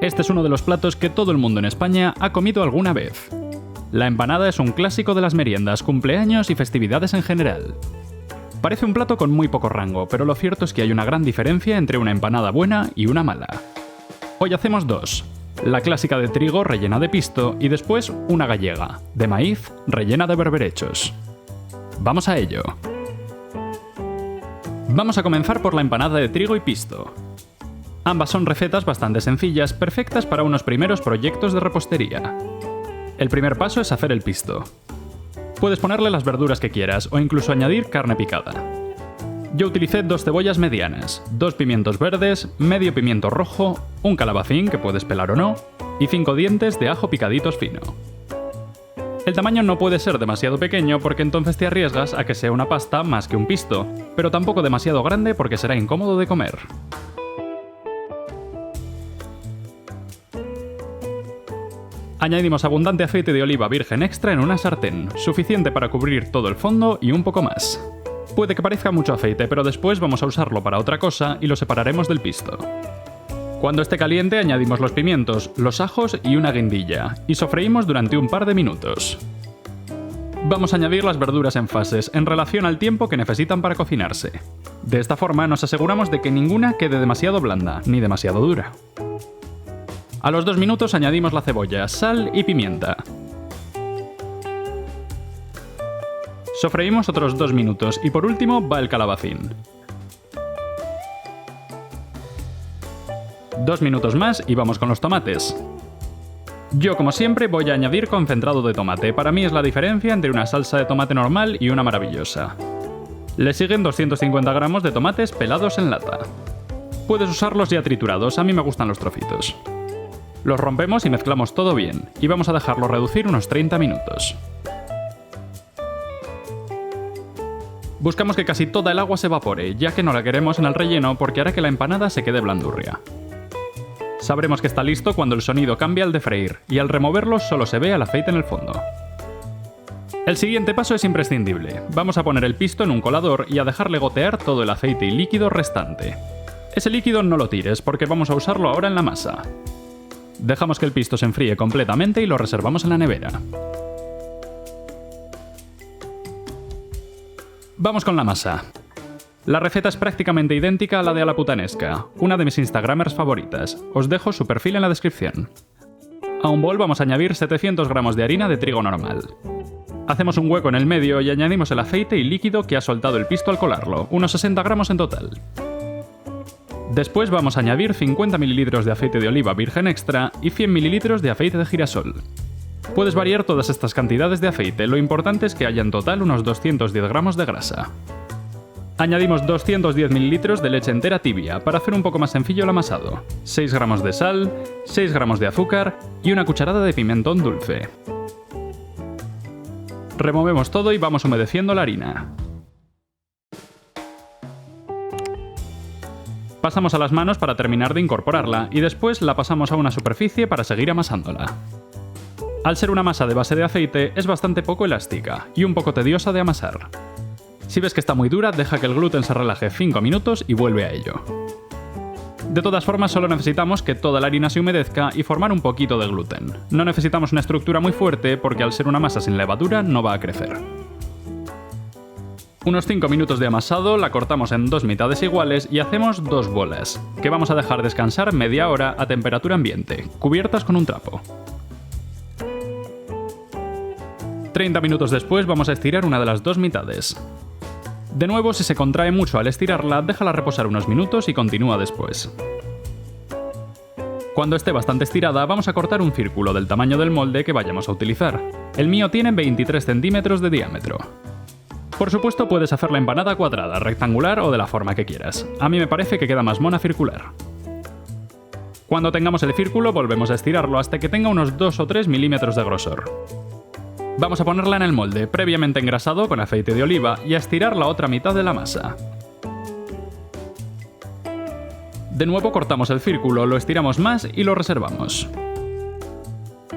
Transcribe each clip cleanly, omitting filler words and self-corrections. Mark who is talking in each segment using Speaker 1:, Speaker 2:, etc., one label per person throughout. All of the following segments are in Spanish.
Speaker 1: Este es uno de los platos que todo el mundo en España ha comido alguna vez. La empanada es un clásico de las meriendas, cumpleaños y festividades en general. Parece un plato con muy poco rango, pero lo cierto es que hay una gran diferencia entre una empanada buena y una mala. Hoy hacemos dos. La clásica de trigo rellena de pisto y después una gallega, de maíz rellena de berberechos. Vamos a ello. Vamos a comenzar por la empanada de trigo y pisto. Ambas son recetas bastante sencillas, perfectas para unos primeros proyectos de repostería. El primer paso es hacer el pisto. Puedes ponerle las verduras que quieras o incluso añadir carne picada. Yo utilicé 2 cebollas medianas, 2 pimientos verdes, medio pimiento rojo, un calabacín que puedes pelar o no, y 5 dientes de ajo picaditos fino. El tamaño no puede ser demasiado pequeño porque entonces te arriesgas a que sea una pasta más que un pisto, pero tampoco demasiado grande porque será incómodo de comer. Añadimos abundante aceite de oliva virgen extra en una sartén, suficiente para cubrir todo el fondo y un poco más. Puede que parezca mucho aceite, pero después vamos a usarlo para otra cosa y lo separaremos del pisto. Cuando esté caliente añadimos los pimientos, los ajos y una guindilla, y sofreímos durante un par de minutos. Vamos a añadir las verduras en fases, en relación al tiempo que necesitan para cocinarse. De esta forma nos aseguramos de que ninguna quede demasiado blanda, ni demasiado dura. A los 2 minutos añadimos la cebolla, sal y pimienta. Sofreímos otros 2 minutos y por último va el calabacín. 2 minutos más y vamos con los tomates. Yo, como siempre, voy a añadir concentrado de tomate. Para mí es la diferencia entre una salsa de tomate normal y una maravillosa. Le siguen 250 gramos de tomates pelados en lata. Puedes usarlos ya triturados, a mí me gustan los trocitos. Los rompemos y mezclamos todo bien, y vamos a dejarlo reducir unos 30 minutos. Buscamos que casi toda el agua se evapore, ya que no la queremos en el relleno porque hará que la empanada se quede blandurria. Sabremos que está listo cuando el sonido cambie al de freír, y al removerlo solo se ve el aceite en el fondo. El siguiente paso es imprescindible. Vamos a poner el pisto en un colador y a dejarle gotear todo el aceite y líquido restante. Ese líquido no lo tires porque vamos a usarlo ahora en la masa. Dejamos que el pisto se enfríe completamente y lo reservamos en la nevera. Vamos con la masa. La receta es prácticamente idéntica a la de A la Putanesca, una de mis instagramers favoritas. Os dejo su perfil en la descripción. A un bol vamos a añadir 700 gramos de harina de trigo normal. Hacemos un hueco en el medio y añadimos el aceite y líquido que ha soltado el pisto al colarlo, unos 60 gramos en total. Después vamos a añadir 50 ml de aceite de oliva virgen extra y 100 ml de aceite de girasol. Puedes variar todas estas cantidades de aceite, lo importante es que haya en total unos 210 gramos de grasa. Añadimos 210 ml de leche entera tibia para hacer un poco más sencillo el amasado, 6 gramos de sal, 6 gramos de azúcar y una cucharada de pimentón dulce. Removemos todo y vamos humedeciendo la harina. Pasamos a las manos para terminar de incorporarla y después la pasamos a una superficie para seguir amasándola. Al ser una masa de base de aceite es bastante poco elástica y un poco tediosa de amasar. Si ves que está muy dura, deja que el gluten se relaje 5 minutos y vuelve a ello. De todas formas, solo necesitamos que toda la harina se humedezca y formar un poquito de gluten. No necesitamos una estructura muy fuerte porque al ser una masa sin levadura no va a crecer. Unos 5 minutos de amasado, la cortamos en 2 mitades iguales y hacemos 2 bolas, que vamos a dejar descansar media hora a temperatura ambiente, cubiertas con un trapo. 30 minutos después vamos a estirar una de las 2 mitades. De nuevo, si se contrae mucho al estirarla, déjala reposar unos minutos y continúa después. Cuando esté bastante estirada, vamos a cortar un círculo del tamaño del molde que vayamos a utilizar. El mío tiene 23 centímetros de diámetro. Por supuesto, puedes hacer la empanada cuadrada, rectangular o de la forma que quieras. A mí me parece que queda más mona circular. Cuando tengamos el círculo, volvemos a estirarlo hasta que tenga unos 2 o 3 milímetros de grosor. Vamos a ponerla en el molde, previamente engrasado con aceite de oliva, y a estirar la otra mitad de la masa. De nuevo cortamos el círculo, lo estiramos más y lo reservamos.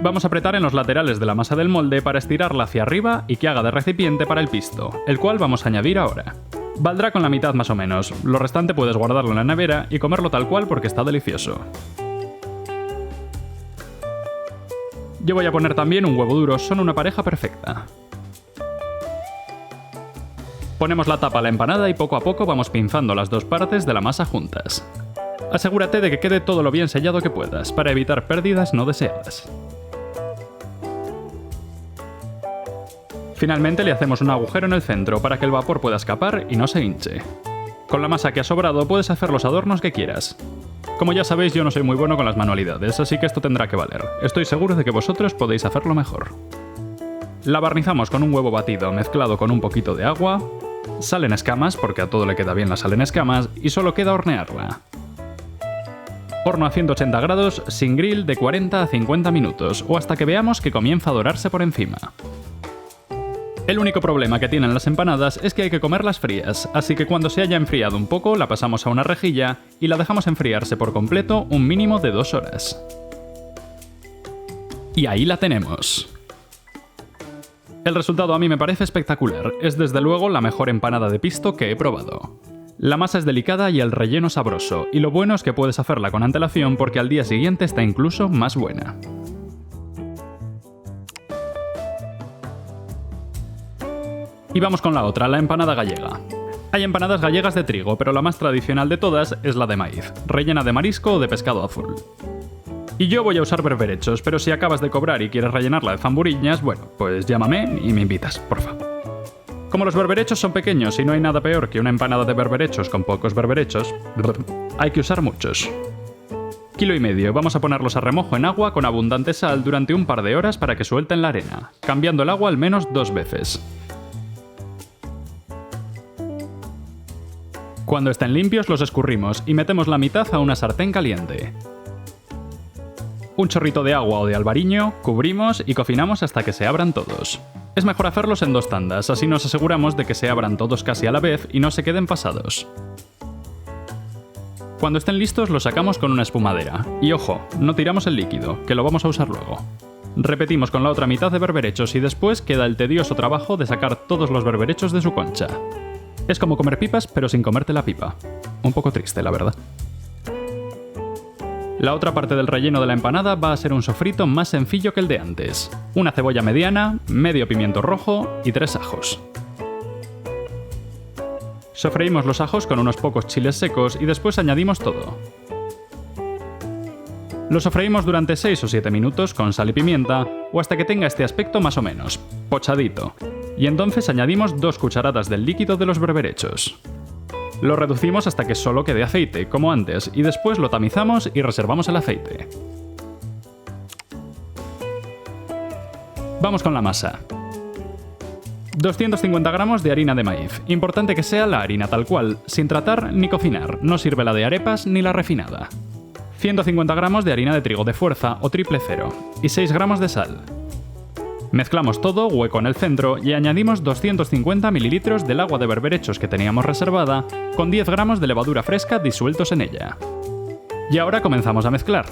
Speaker 1: Vamos a apretar en los laterales de la masa del molde para estirarla hacia arriba y que haga de recipiente para el pisto, el cual vamos a añadir ahora. Valdrá con la mitad más o menos, lo restante puedes guardarlo en la nevera y comerlo tal cual porque está delicioso. Yo voy a poner también un huevo duro, son una pareja perfecta. Ponemos la tapa a la empanada y poco a poco vamos pinzando las dos partes de la masa juntas. Asegúrate de que quede todo lo bien sellado que puedas, para evitar pérdidas no deseadas. Finalmente le hacemos un agujero en el centro para que el vapor pueda escapar y no se hinche. Con la masa que ha sobrado puedes hacer los adornos que quieras. Como ya sabéis, yo no soy muy bueno con las manualidades, así que esto tendrá que valer. Estoy seguro de que vosotros podéis hacerlo mejor. La barnizamos con un huevo batido mezclado con un poquito de agua, sal en escamas, porque a todo le queda bien la sal en escamas, y solo queda hornearla. Horno a 180 grados, sin grill, de 40 a 50 minutos, o hasta que veamos que comienza a dorarse por encima. El único problema que tienen las empanadas es que hay que comerlas frías, así que cuando se haya enfriado un poco la pasamos a una rejilla y la dejamos enfriarse por completo un mínimo de 2 horas. Y ahí la tenemos. El resultado a mí me parece espectacular, es desde luego la mejor empanada de pisto que he probado. La masa es delicada y el relleno sabroso, y lo bueno es que puedes hacerla con antelación porque al día siguiente está incluso más buena. Y vamos con la otra, la empanada gallega. Hay empanadas gallegas de trigo, pero la más tradicional de todas es la de maíz, rellena de marisco o de pescado azul. Y yo voy a usar berberechos, pero si acabas de cobrar y quieres rellenarla de zamburiñas, bueno, pues llámame y me invitas, porfa. Como los berberechos son pequeños y no hay nada peor que una empanada de berberechos con pocos berberechos, hay que usar muchos. 1,5 kilos, vamos a ponerlos a remojo en agua con abundante sal durante un par de horas para que suelten la arena, cambiando el agua al menos 2 veces. Cuando estén limpios los escurrimos y metemos la mitad a una sartén caliente. Un chorrito de agua o de albariño, cubrimos y cocinamos hasta que se abran todos. Es mejor hacerlos en 2 tandas, así nos aseguramos de que se abran todos casi a la vez y no se queden pasados. Cuando estén listos los sacamos con una espumadera. Y ojo, no tiramos el líquido, que lo vamos a usar luego. Repetimos con la otra mitad de berberechos y después queda el tedioso trabajo de sacar todos los berberechos de su concha. Es como comer pipas, pero sin comerte la pipa. Un poco triste, la verdad. La otra parte del relleno de la empanada va a ser un sofrito más sencillo que el de antes. Una cebolla mediana, medio pimiento rojo y 3 ajos. Sofreímos los ajos con unos pocos chiles secos y después añadimos todo. Lo sofreímos durante 6 o 7 minutos con sal y pimienta o hasta que tenga este aspecto más o menos, pochadito. Y entonces añadimos 2 cucharadas del líquido de los berberechos. Lo reducimos hasta que solo quede aceite, como antes, y después lo tamizamos y reservamos el aceite. Vamos con la masa. 250 gramos de harina de maíz. Importante que sea la harina tal cual, sin tratar ni cocinar, no sirve la de arepas ni la refinada. 150 gramos de harina de trigo de fuerza o triple cero y 6 gramos de sal. Mezclamos todo, hueco en el centro, y añadimos 250 ml del agua de berberechos que teníamos reservada, con 10 gramos de levadura fresca disueltos en ella. Y ahora comenzamos a mezclar.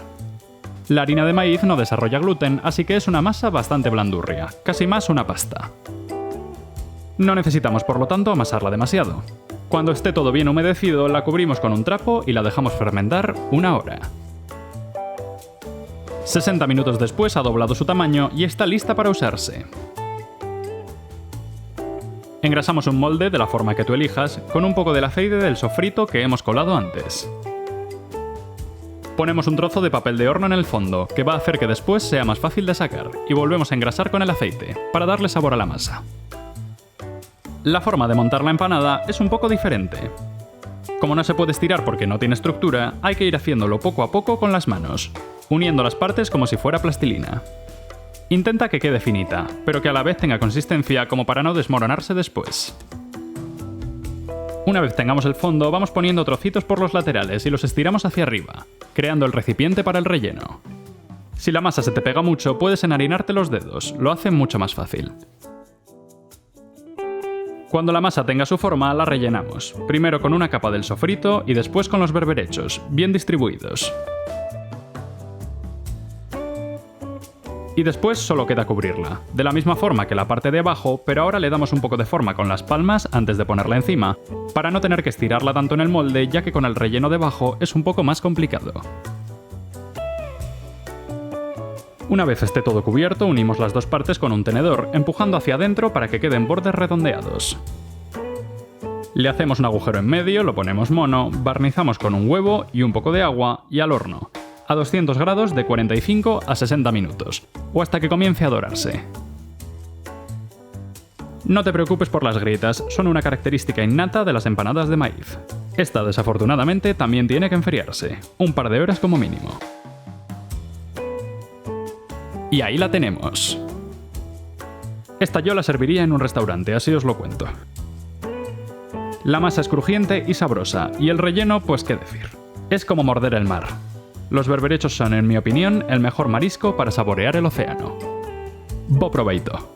Speaker 1: La harina de maíz no desarrolla gluten, así que es una masa bastante blandurria, casi más una pasta. No necesitamos por lo tanto amasarla demasiado. Cuando esté todo bien humedecido, la cubrimos con un trapo y la dejamos fermentar 1 hora. 60 minutos después ha doblado su tamaño y está lista para usarse. Engrasamos un molde de la forma que tú elijas con un poco del aceite del sofrito que hemos colado antes. Ponemos un trozo de papel de horno en el fondo, que va a hacer que después sea más fácil de sacar, y volvemos a engrasar con el aceite, para darle sabor a la masa. La forma de montar la empanada es un poco diferente. Como no se puede estirar porque no tiene estructura, hay que ir haciéndolo poco a poco con las manos, uniendo las partes como si fuera plastilina. Intenta que quede finita, pero que a la vez tenga consistencia como para no desmoronarse después. Una vez tengamos el fondo, vamos poniendo trocitos por los laterales y los estiramos hacia arriba, creando el recipiente para el relleno. Si la masa se te pega mucho, puedes enharinarte los dedos, lo hace mucho más fácil. Cuando la masa tenga su forma, la rellenamos, primero con una capa del sofrito y después con los berberechos, bien distribuidos. Y después solo queda cubrirla, de la misma forma que la parte de abajo, pero ahora le damos un poco de forma con las palmas antes de ponerla encima, para no tener que estirarla tanto en el molde, ya que con el relleno debajo es un poco más complicado. Una vez esté todo cubierto, unimos las dos partes con un tenedor, empujando hacia adentro para que queden bordes redondeados. Le hacemos un agujero en medio, lo ponemos mono, barnizamos con un huevo y un poco de agua y al horno, a 200 grados de 45 a 60 minutos, o hasta que comience a dorarse. No te preocupes por las grietas, son una característica innata de las empanadas de maíz. Esta, desafortunadamente, también tiene que enfriarse, un par de horas como mínimo. Y ahí la tenemos. Esta yo la serviría en un restaurante, así os lo cuento. La masa es crujiente y sabrosa, y el relleno, pues qué decir. Es como morder el mar. Los berberechos son, en mi opinión, el mejor marisco para saborear el océano. Bo proveito.